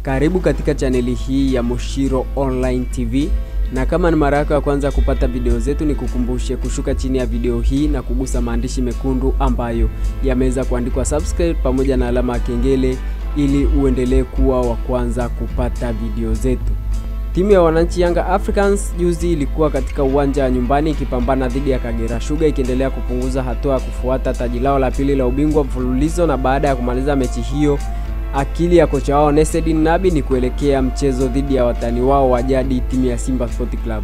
Karibu katika chaneli hii ya Moshiro Online TV, na kama ni mara yako ya kwanza kupata video zetu, ni kukumbushe kushuka chini ya video hii na kugusa maandishi mekundu ambayo yameweza kuandikwa subscribe pamoja na alama ya kengele ili uendelee kuwa wa kwanza kupata video zetu. Timu ya wananchi Yanga Africans juzi ilikuwa katika uwanja wa nyumbani ikipambana dhidi ya Kagera Sugar, ikiendelea kupunguza hatua ya kufuata taji lao la pili la ubingwa mfululizo. Na baada ya kumaliza mechi hiyo, akili ya kocha wao Nasreddine Nabi ni kuelekea mchezo dhidi ya watani wao wa jadi, timu ya Simba Sports Club.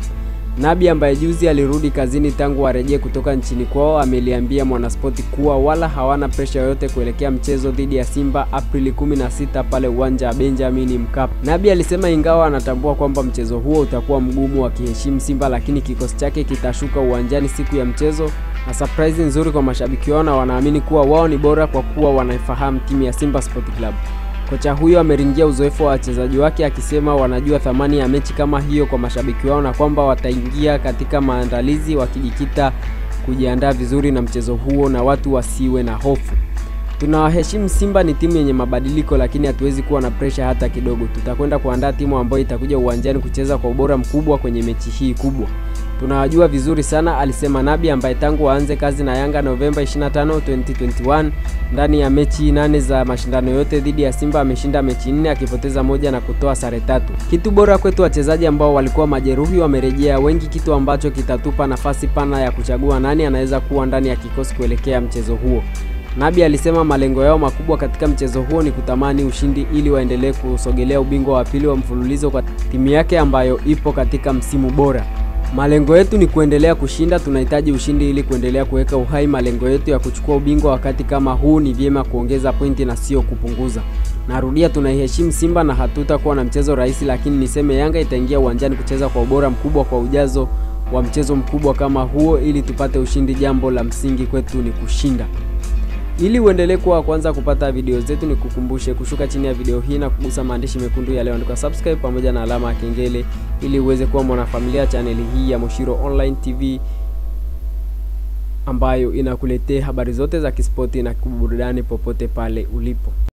Nabi ambaye juzi alirudi kazini tangu arejee kutoka nchini kwao, ameliambia Mwanaspoti kuwa wala hawana pressure yoyote kuelekea mchezo dhidi ya Simba Aprili 16 pale uwanja wa Benjamin Mkapa. Nabi alisema ingawa anatambua kwamba mchezo huo utakuwa mgumu, akiheshimu Simba, lakini kikosi chake kitashuka uwanjani siku ya mchezo, na surprise nzuri kwa mashabiki wao, na wanaamini kuwa wao ni bora kwa kuwa wanaifahamu timu ya Simba Sports Club. Kocha huyo ameringia uzoefu wa wachezaji wake, akisema wanajua thamani ya mechi kama hiyo kwa mashabiki wao, na kwamba wataingia katika maandalizi wakijikita kujiandaa vizuri na mchezo huo na watu wasiwe na hofu. Tunawaheshimu Simba, ni timu yenye mabadiliko, lakini hatuwezi kuwa na pressure hata kidogo. Tutakwenda kuandaa timu ambayo itakuja uwanjani kucheza kwa ubora mkubwa kwenye mechi hii kubwa. Tunawajua vizuri sana, alisema Nabi, ambaye tangu aanze kazi na Yanga Novemba 25, 2021, ndani ya mechi 8 za mashindano yote dhidi ya Simba ameshinda mechi 4, akipoteza moja na kutoa sare 3. Kitu bora kwetu wachezaji ambao walikuwa majeruhi wamerejea wengi, kitu ambacho kitatupa nafasi pana ya kuchagua nani anaweza kuwa ndani ya kikosi kuelekea mchezo huo. Nabi alisema malengo yao makubwa katika mchezo huo ni kutamani ushindi ili waendelee kusogelea ubingwa wa pili wa mfululizo kwa timu yake ambayo ipo katika msimu bora. Malengo yetu ni kuendelea kushinda, tunahitaji ushindi ili kuendelea kuweka uhai malengo yetu ya kuchukua ubingwa. Wakati kama huu ni vyema kuongeza pointi na sio kupunguza. Narudia, tunaiheshimu Simba na hatutakuwa na mchezo rahisi, lakini niseme Yanga itaingia uwanjani kucheza kwa ubora mkubwa kwa ujazo wa mchezo mkubwa kama huo ili tupate ushindi. Jambo la msingi kwetu ni kushinda. Ili uendelee kuwa kwanza kupata video zetu, ni kukumbushe kushuka chini ya video hii na kugusa maandishi mekundu yaliyoandikwa subscribe pamoja na alama ya kengele ili uweze kuwa mwanafamilia chaneli hii ya Moshiro Online TV ambayo inakuletea habari zote za kispoti na kuburudani popote pale ulipo.